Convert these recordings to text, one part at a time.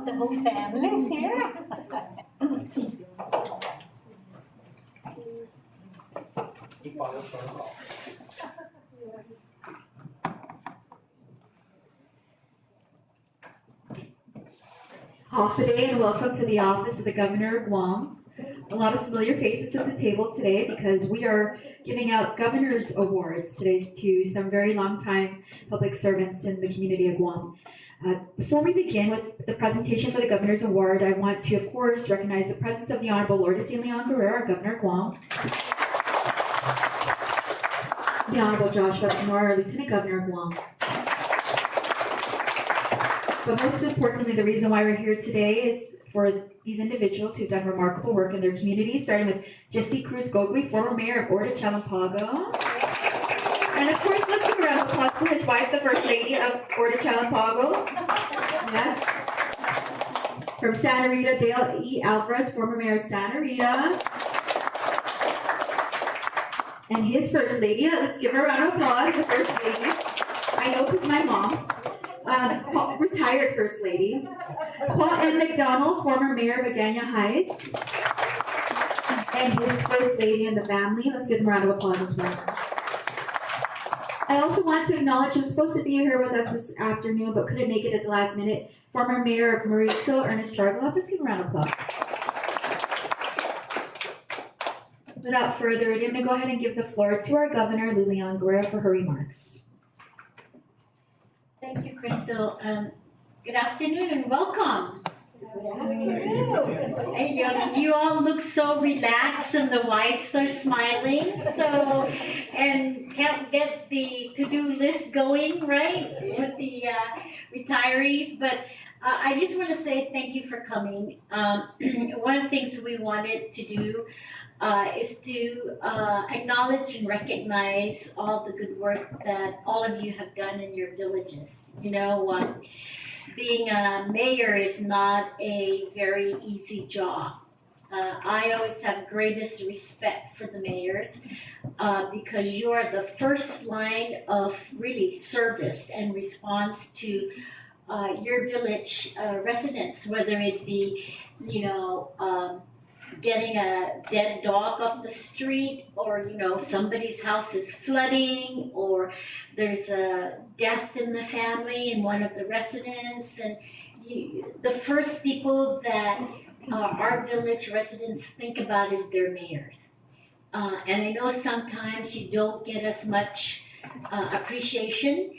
The whole family's here. Today and welcome to the office of the Governor of Guam. A lot of familiar faces at the table today because we are giving out Governor's Awards today to some very long-time public servants in the community of Guam. Before we begin with the presentation for the Governor's Award, I want to, of course, recognize the presence of the Honorable Lourdes C. Leon Guerrero, Governor of Guam. The Honorable Joshua Tenor, Lieutenant Governor of Guam. But most importantly, the reason why we're here today is for these individuals who've done remarkable work in their communities, starting with Jesse Cruz Gogui, former mayor of Orde Chalampago. And of course, let's give a round of applause for his wife, the First Lady of Orde Chalampago. Yes. From Santa Rita, Dale E. Alvarez, former mayor of Santa Rita. And his First Lady, let's give her a round of applause, the First Lady. I know because my mom. Retired First Lady. Paul M. McDonald, former mayor of Agana Heights. And his First Lady and the family. Let's give them a round of applause as well. I also want to acknowledge who's supposed to be here with us this afternoon but couldn't make it at the last minute. Former mayor of Mauricio, Ernest Chargaloff. Let's give him a round of applause. Without further ado, I'm going to go ahead and give the floor to our governor, Lilian Guerrero, for her remarks. Thank you, Crystal. Good afternoon and welcome. Good afternoon. And you all look so relaxed and the wives are smiling. So, and can't get the to-do list going, right, with the retirees. But I just want to say thank you for coming. One of the things we wanted to do is to acknowledge and recognize all the good work that all of you have done in your villages. You know, being a mayor is not a very easy job. I always have greatest respect for the mayors because you're the first line of really service and response to your village residents, whether it be, getting a dead dog off the street, or somebody's house is flooding, or there's a death in the family in one of the residents, and the first people that our village residents think about is their mayors. And I know sometimes you don't get as much appreciation,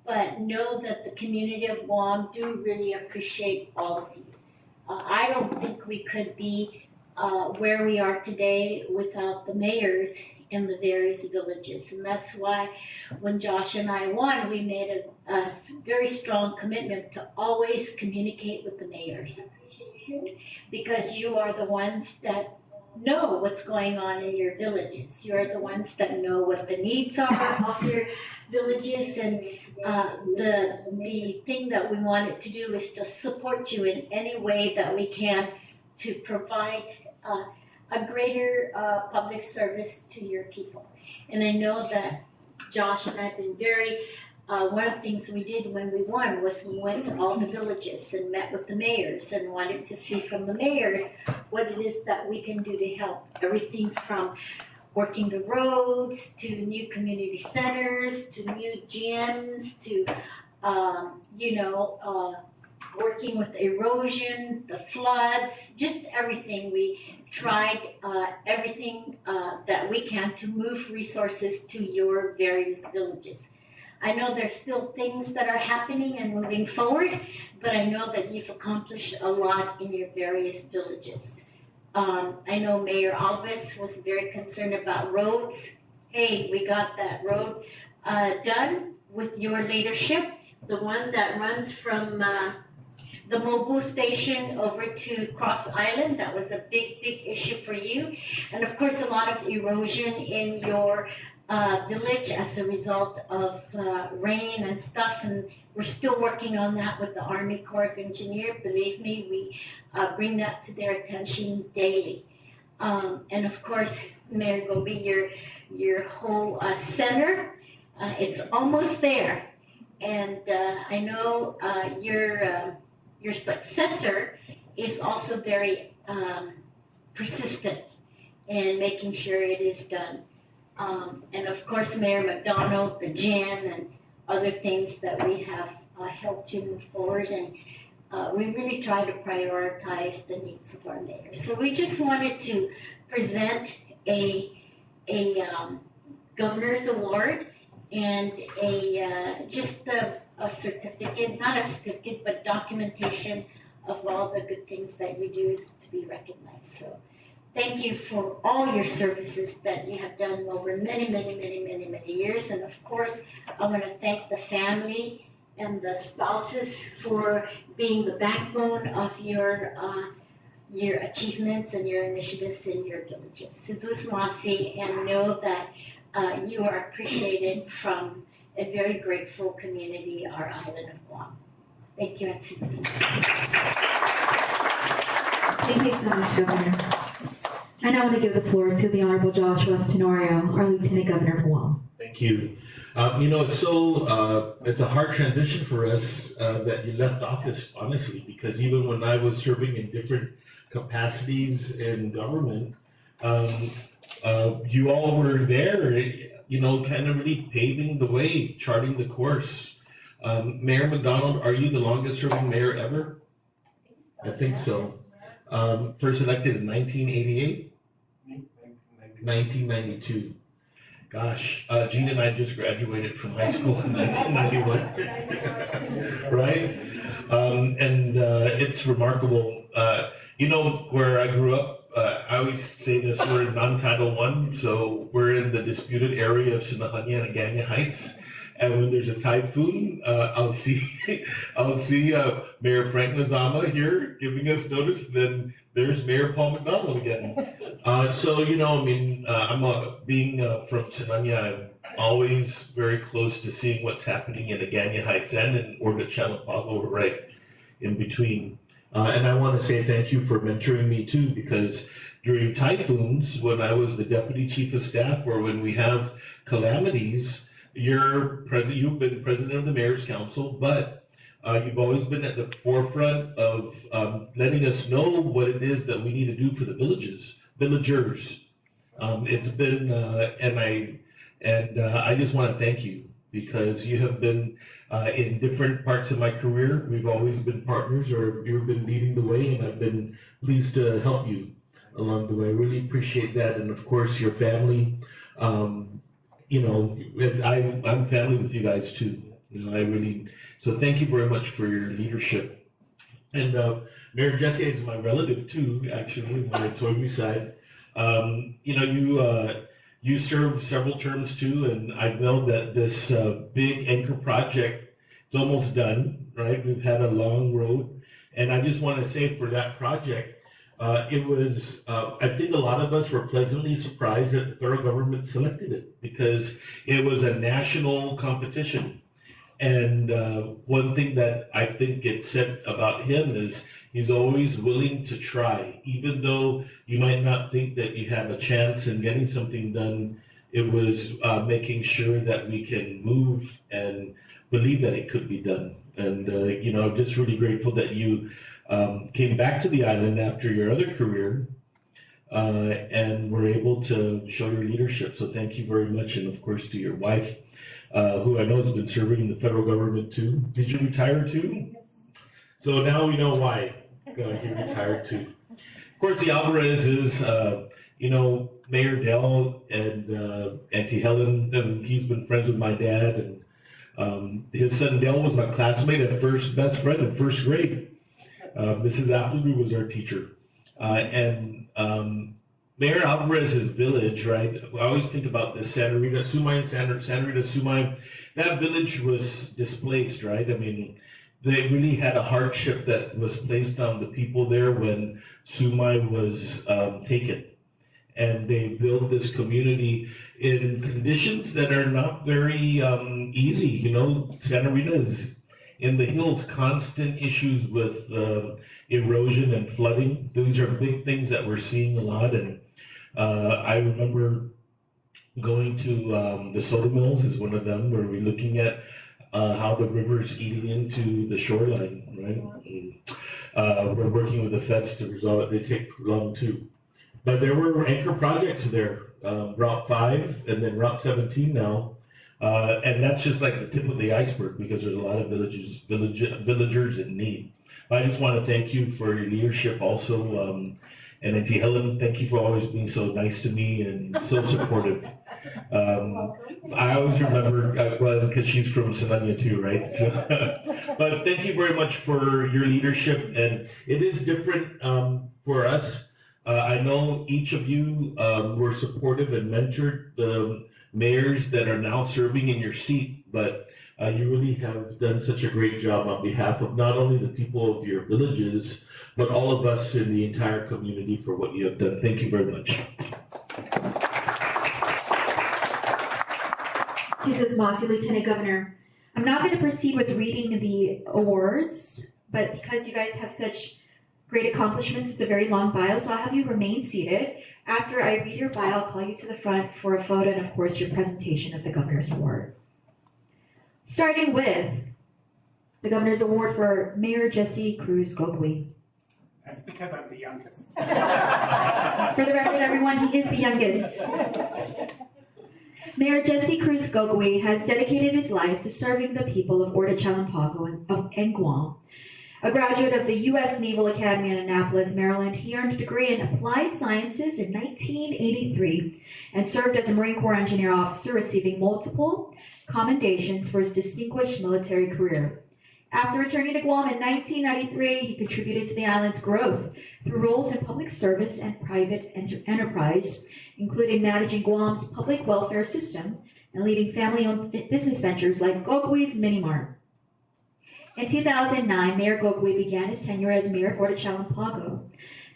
but know that the community of Guam do really appreciate all of you. I don't think we could be where we are today without the mayors in the various villages. And that's why when Josh and I won, we made a very strong commitment to always communicate with the mayors. Because you are the ones that know what's going on in your villages. You are the ones that know what the needs are of your villages. And the thing that we wanted to do is to support you in any way that we can to provide a greater public service to your people. And I know that Josh and I have been very, one of the things we did when we won was we went to all the villages and met with the mayors and wanted to see from the mayors what it is that we can do to help. Everything from working the roads to new community centers to new gyms to, working with erosion, the floods, just everything. We tried everything that we can to move resources to your various villages. I know there's still things that are happening and moving forward, but I know that you've accomplished a lot in your various villages. I know Mayor Alves was very concerned about roads. Hey, we got that road done with your leadership, the one that runs from the mobile station over to Cross Island. That was a big issue for you. And of course, a lot of erosion in your village as a result of rain and stuff. And we're still working on that with the Army Corps of Engineers. Believe me, we bring that to their attention daily. And of course, Mayor Gobi, your whole center, it's almost there. And I know your successor is also very persistent in making sure it is done. And of course, Mayor McDonald, the gym, and other things that we have helped you move forward, and we really try to prioritize the needs of our mayors. So we just wanted to present a governor's award and just a certificate, not a certificate, but documentation of all the good things that you do to be recognized. So thank you for all your services that you have done over many years. And of course, I want to thank the family and the spouses for being the backbone of your achievements and your initiatives in your villages. Sidusmasi, and know that you are appreciated from a very grateful community, our island of Guam. Thank you, and Thank you so much, Governor. I now want to give the floor to the Honorable Joshua Tenorio, our Lieutenant Governor of Guam. Thank you. It's a hard transition for us that you left office, honestly, because even when I was serving in different capacities in government, you all were there, kind of really paving the way, charting the course. Mayor McDonald, are you the longest serving mayor ever? I think so. First elected in 1988? 1992. Gosh, Gina and I just graduated from high school in 1991, right? It's remarkable. Where I grew up, I always say this, we're in non-Title I, so we're in the disputed area of Sinahanya and Agana Heights. And when there's a typhoon, I'll see Mayor Frank Nazama here giving us notice, then there's Mayor Paul McDonald again. I'm being from Sinanya, I'm always very close to seeing what's happening in Agana Heights and in Orda Chalapago, right in between. And I want to say thank you for mentoring me too, because during typhoons, when I was the Deputy Chief of Staff, or when we have calamities, you've been president of the Mayor's Council, but you've always been at the forefront of letting us know what it is that we need to do for the villagers. It's been, I just want to thank you, because you have been in different parts of my career. We've always been partners, or you've been leading the way, and I've been pleased to help you along the way. I really appreciate that, and of course your family. I'm family with you guys too. So thank you very much for your leadership. And Mayor Jesse is my relative too, actually, on the Toiwi side. You served several terms too, and I know that this big anchor project is almost done, right? We've had a long road, and I just want to say for that project, it was, I think a lot of us were pleasantly surprised that the federal government selected it, because it was a national competition. And one thing that I think gets said about him is he's always willing to try, even though you might not think that you have a chance in getting something done. It was making sure that we can move and believe that it could be done. And, I'm just really grateful that you came back to the island after your other career and were able to show your leadership. So thank you very much. And of course, to your wife, who I know has been serving in the federal government too. Did you retire too? Yes. So now we know why he retired too. Of course, the Alvarez is, Mayor Dell and Auntie Helen, and he's been friends with my dad. And his son Dell was my classmate at best friend in first grade. Mrs. Afflery was our teacher. Mayor Alvarez's village, right? I always think about this, Santa Rita Sumay. That village was displaced, right? They really had a hardship that was placed on the people there when Sumay was taken. And they built this community in conditions that are not very easy. Santa Rita is in the hills, constant issues with erosion and flooding. Those are big things that we're seeing a lot. And I remember going to the soda mills is one of them, where we're looking at how the river is eating into the shoreline, right? And, we're working with the feds to resolve it. They take long too. But there were anchor projects there, Route 5 and then Route 17 now. And that's just like the tip of the iceberg because there's a lot of villagers in need. I just want to thank you for your leadership also. And Auntie Helen, thank you for always being so nice to me and so supportive. I always remember, well, because she's from Sinania too, right? But thank you very much for your leadership. And it is different for us. I know each of you were supportive and mentored the mayors that are now serving in your seat, but you really have done such a great job on behalf of not only the people of your villages, but all of us in the entire community for what you have done. Thank you very much. Mrs. Mossy, Lieutenant Governor. I'm not going to proceed with reading the awards, but because you guys have such great accomplishments, it's a very long bio, so I'll have you remain seated. After I read your bio, I'll call you to the front for a photo and, of course, your presentation of the Governor's Award. Starting with the Governor's Award for Mayor Jesse Cruz Gogwe. That's because I'm the youngest. For the record, everyone, he is the youngest. Mayor Jesse Cruz Gogwe has dedicated his life to serving the people of Orda-Chalampago and Guam. A graduate of the U.S. Naval Academy in Annapolis, Maryland, he earned a degree in Applied Sciences in 1983 and served as a Marine Corps engineer officer, receiving multiple commendations for his distinguished military career. After returning to Guam in 1993, he contributed to the island's growth through roles in public service and private enterprise, including managing Guam's public welfare system and leading family-owned business ventures like Gogwe's Mini Mart. In 2009, Mayor Gogwe began his tenure as mayor of Orda-Chalampago.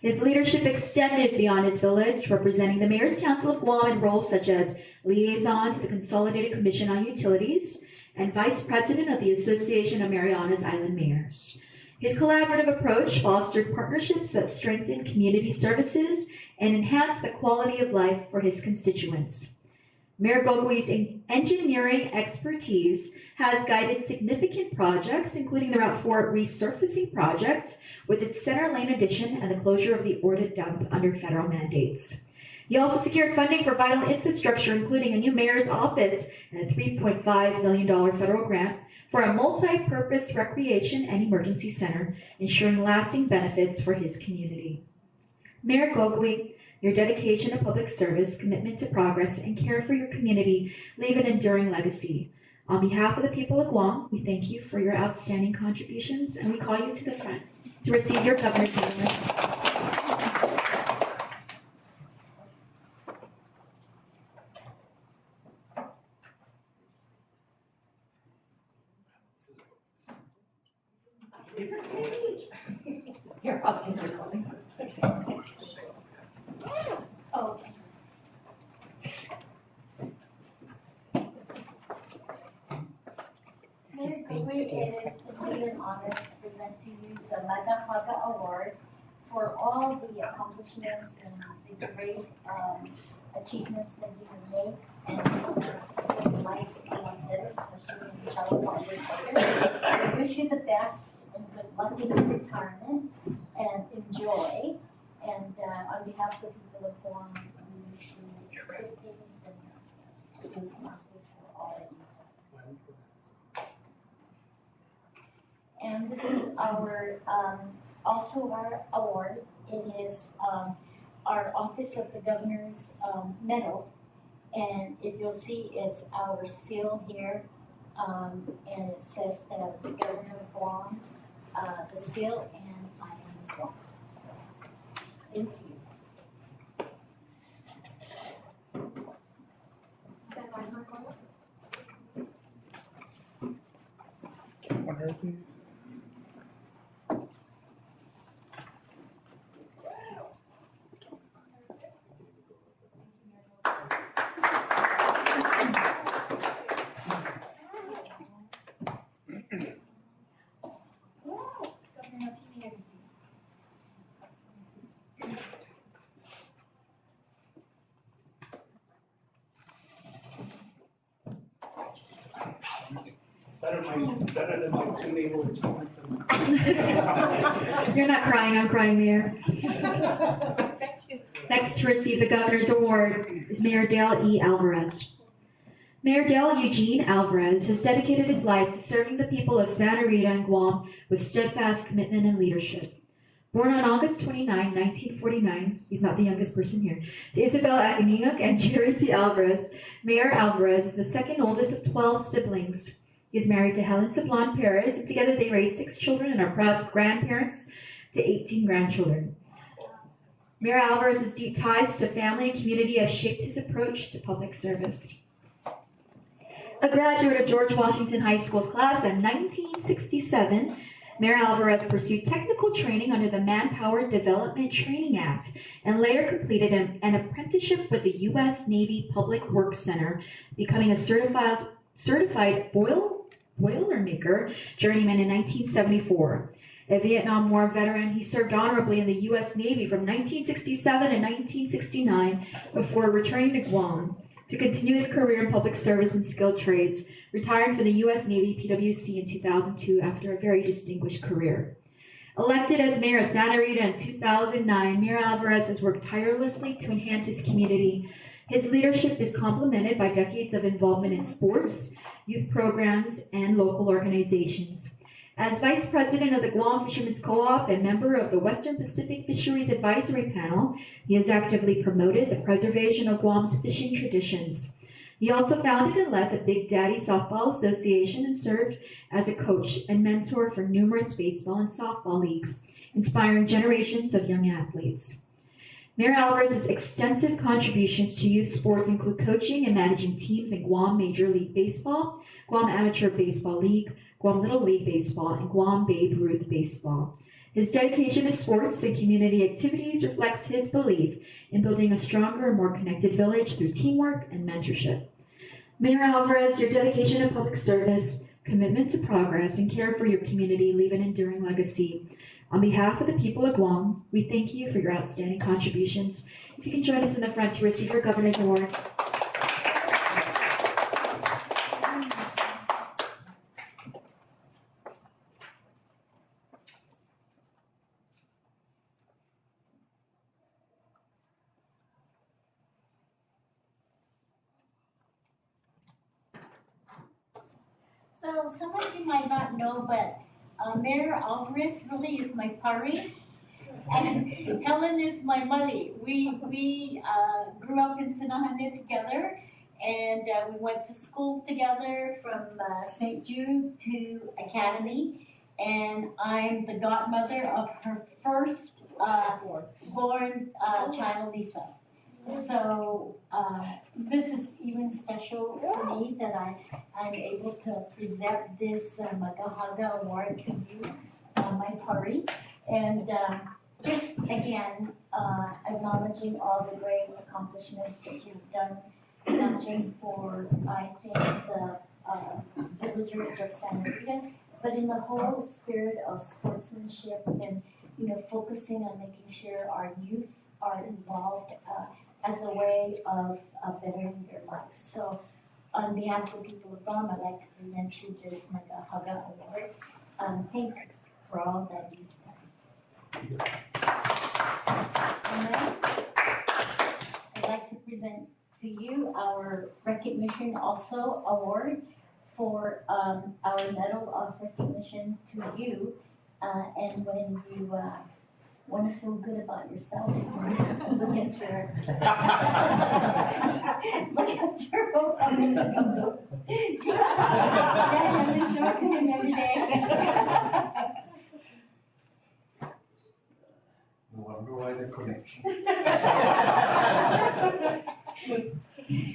His leadership extended beyond his village, representing the Mayor's Council of Guam in roles such as liaison to the Consolidated Commission on Utilities and vice president of the Association of Marianas Island Mayors. His collaborative approach fostered partnerships that strengthened community services and enhanced the quality of life for his constituents. Mayor Gogwe's engineering expertise has guided significant projects, including the Route 4 resurfacing project with its center lane addition and the closure of the Orda dump under federal mandates. He also secured funding for vital infrastructure, including a new mayor's office and a $3.5 million federal grant for a multi-purpose recreation and emergency center, ensuring lasting benefits for his community. Mayor Gogwe, your dedication to public service, commitment to progress, and care for your community leave an enduring legacy. On behalf of the people of Guam, we thank you for your outstanding contributions, and we call you to the front to receive your Governor's Award. Here, I'll take your calling. Oh. Ms. Gogwe, it is indeed an honor to present to you the Magna Haga Award for all the accomplishments and the great achievements that you have made and his life's ahead, especially in the Chalampago area. We wish you the best and good luck in your retirement and enjoy. And on behalf of the people of Guam, we wish you good things and success for all of you. And this is our, also our award. It is our Office of the Governor's Medal. And if you'll see, it's our seal here. And it says that the Governor of Guam, the seal, and I am Guam. So, thank you. Stand by for a call. One her, please. Better than my two neighborhoods. You're not crying, I'm crying, Mayor. Thank you. Next to receive the Governor's Award is Mayor Dale E. Alvarez. Mayor Dale Eugene Alvarez has dedicated his life to serving the people of Santa Rita and Guam with steadfast commitment and leadership. Born on August 29, 1949, he's not the youngest person here, to Isabel Aguinaldo and Jerry T. Alvarez, Mayor Alvarez is the second oldest of 12 siblings. He is married to Helen Sablon Perez, and together they raised 6 children and are proud grandparents to 18 grandchildren. Mayor Alvarez's deep ties to family and community have shaped his approach to public service. A graduate of George Washington High School's class in 1967, Mayor Alvarez pursued technical training under the Manpower Development Training Act and later completed an apprenticeship with the U.S. Navy Public Works Center, becoming a certified Boilermaker journeyman in 1974. A Vietnam War veteran, he served honorably in the U.S. Navy from 1967 to 1969 before returning to Guam to continue his career in public service and skilled trades, retiring from the U.S. Navy PWC in 2002 after a very distinguished career. Elected as mayor of Santa Rita in 2009, Mayor Alvarez has worked tirelessly to enhance his community. His leadership is complemented by decades of involvement in sports, youth programs, and local organizations. As Vice President of the Guam Fishermen's Co-op and member of the Western Pacific Fisheries Advisory Panel, he has actively promoted the preservation of Guam's fishing traditions. He also founded and led the Big Daddy Softball Association and served as a coach and mentor for numerous baseball and softball leagues, inspiring generations of young athletes. Mayor Alvarez's extensive contributions to youth sports include coaching and managing teams in Guam Major League Baseball, Guam Amateur Baseball League, Guam Little League Baseball, and Guam Babe Ruth Baseball. His dedication to sports and community activities reflects his belief in building a stronger and more connected village through teamwork and mentorship. Mayor Alvarez, your dedication to public service, commitment to progress, and care for your community leave an enduring legacy. On behalf of the people of Guam, we thank you for your outstanding contributions. If you can join us in the front to receive your Governor's Award. So some of you might not know, but Mayor Alvarez really is my pari, and Helen is my mali. We grew up in Sinahane together, and we went to school together from St. Jude to Academy, and I'm the godmother of her first born child, Lisa. So this is even special for me that I'm able to present this Magahaga Award to you, my pari. And just again, acknowledging all the great accomplishments that you've done, not just for, I think, the villagers of Santa Rita, but in the whole spirit of sportsmanship and, focusing on making sure our youth are involved as a way of bettering their lives. So on behalf of the people of Guam, I'd like to present you this Magahaga Award. Thank you for all that you've done. And then I'd like to present to you our recognition also award for our Medal of Recognition to you. And when you want to feel good about yourself, look at your yeah, I've been showing him every day. No wonder why the connection.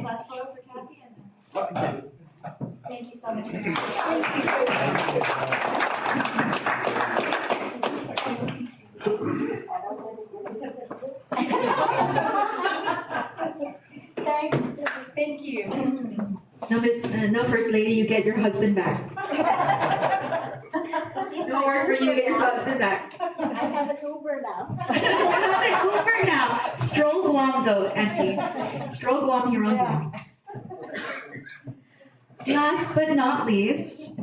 Last photo for Kathy and then. Thank you so much. Thank you. No, First Lady, you get your husband back. No work for you, get your husband back. I have an Uber now. Uber now. Stroll Guam though, Auntie. Stroll Guam, you're on Guam. Last but not least,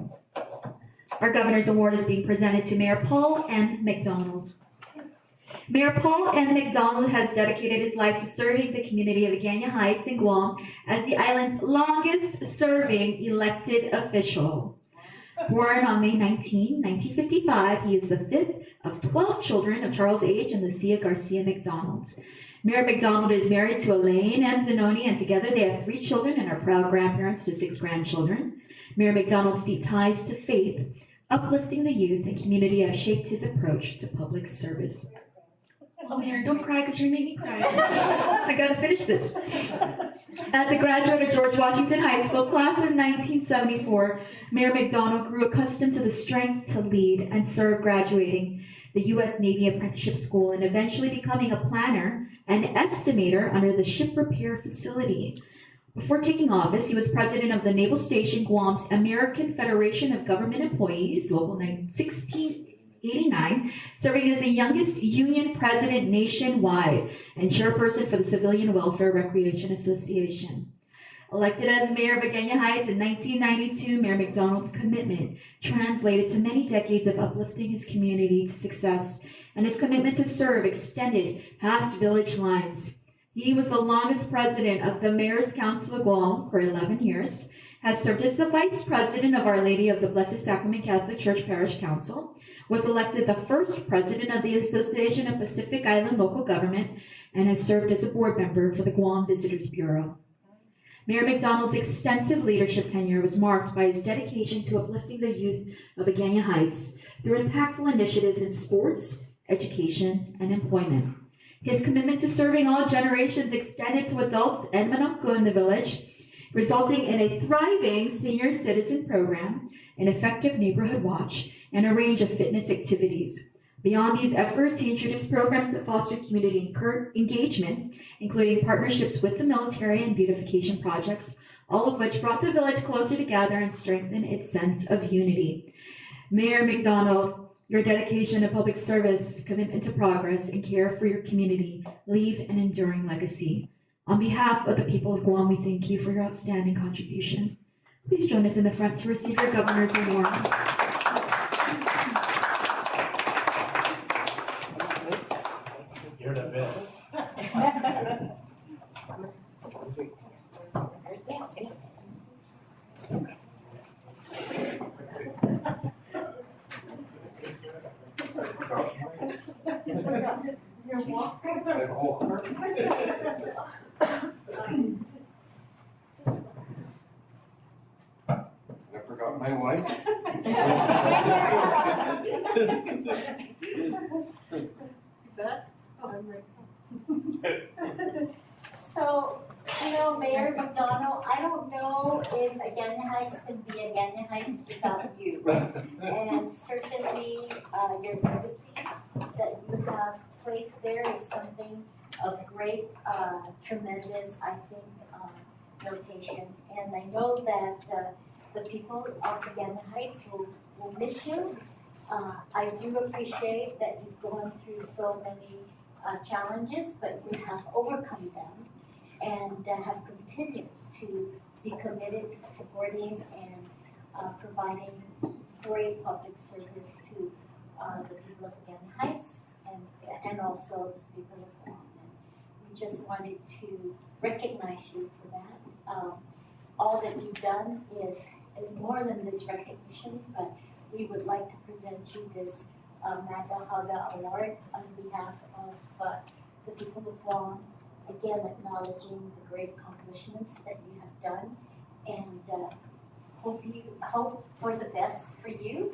Our Governor's Award is being presented to Mayor Paul M. McDonald. Mayor Paul M. McDonald has dedicated his life to serving the community of Agana Heights in Guam as the island's longest-serving elected official. Born on May 19, 1955, he is the fifth of 12 children of Charles H. and Lucia Garcia McDonald. Mayor McDonald is married to Elaine M. Zanoni, and together they have 3 children and are proud grandparents to 6 grandchildren. Mayor McDonald's deep ties to faith, uplifting the youth and community have shaped his approach to public service. Oh, Mayor, don't cry because you made me cry. I gotta finish this. As a graduate of George Washington High School, class of 1974, Mayor McDonald grew accustomed to the strength to lead and serve, graduating the U.S. Navy Apprenticeship School and eventually becoming a planner and estimator under the ship repair facility. Before taking office, he was president of the Naval Station Guam's American Federation of Government Employees, Local 1689, serving as the youngest union president nationwide and chairperson for the Civilian Welfare Recreation Association. Elected as mayor of Agana Heights in 1992, Mayor McDonald's commitment translated to many decades of uplifting his community to success, and his commitment to serve extended past village lines. He was the longest president of the Mayor's Council of Guam for 11 years, has served as the vice president of Our Lady of the Blessed Sacrament Catholic Church Parish Council, was elected the first president of the Association of Pacific Island Local Government, and has served as a board member for the Guam Visitors Bureau. Mayor McDonald's extensive leadership tenure was marked by his dedication to uplifting the youth of Agana Heights through impactful initiatives in sports, education, and employment. His commitment to serving all generations extended to adults and manokko in the village, resulting in a thriving senior citizen program, an effective neighborhood watch, and a range of fitness activities. Beyond these efforts, he introduced programs that foster community engagement, including partnerships with the military and beautification projects, all of which brought the village closer together and strengthened its sense of unity. Mayor McDonald, your dedication to public service, commitment to progress, and care for your community leave an enduring legacy. On behalf of the people of Guam, we thank you for your outstanding contributions. Please join us in the front to receive your Governor's Award. You're the best. I forgot my wife. So, Mayor McDonald, I don't know if Agana Heights can be Agana Heights without you. And certainly, your legacy that you have placed there is something of great, tremendous, I think, notation. And I know that the people of Agana Heights will miss you. I do appreciate that you've gone through so many challenges, but you have overcome them and have continued to be committed to supporting and providing great public service to the people of Agana Heights and also the people of Guam. And we just wanted to recognize you for that. All that you've done is more than this recognition, but we would like to present you this Magna Haga Award on behalf of the people of Guam, again acknowledging the great accomplishments that you have done, and hope for the best for you,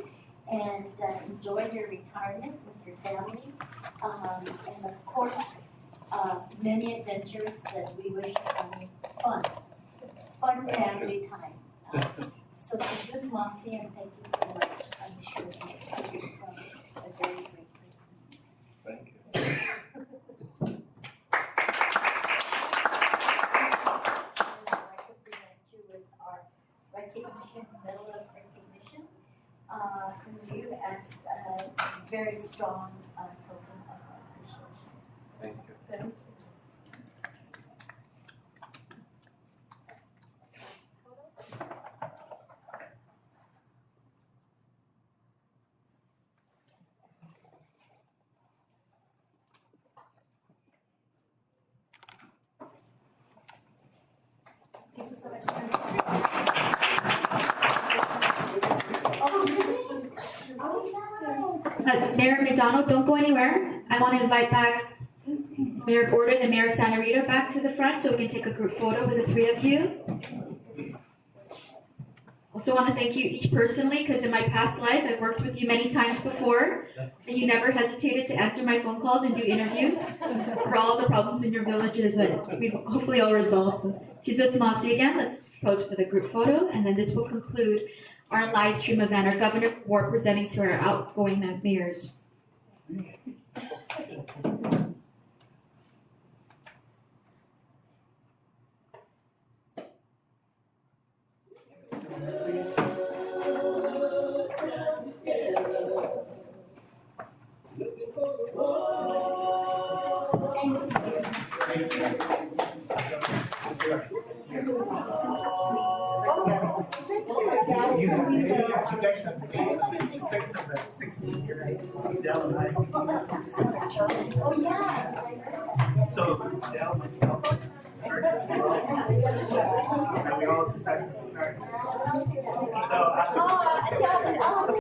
and enjoy your retirement with your family, and of course many adventures that we wish fun family time. So this is Mossy, and thank you so much. I'm sure you're from a very great place. Thank you. I'd like to present you with our recognition, Medal of Recognition, from you as a very strong token of appreciation. Thank you. Thank you. so much. Oh, really? Oh, nice. Mayor McDonald, don't go anywhere. I want to invite back Mayor Gordon and Mayor Santa Rita back to the front so we can take a group photo with the three of you. Also want to thank you each personally because in my past life I've worked with you many times before and you never hesitated to answer my phone calls and do interviews for all the problems in your villages that we've hopefully all resolved. So Jesus Masi again, let's pose for the group photo and then this will conclude our live stream event, our Governor Award presenting to our outgoing mayors. Oh, yeah. So, Dell, myself, and we all decided, alright. So, I should. Oh,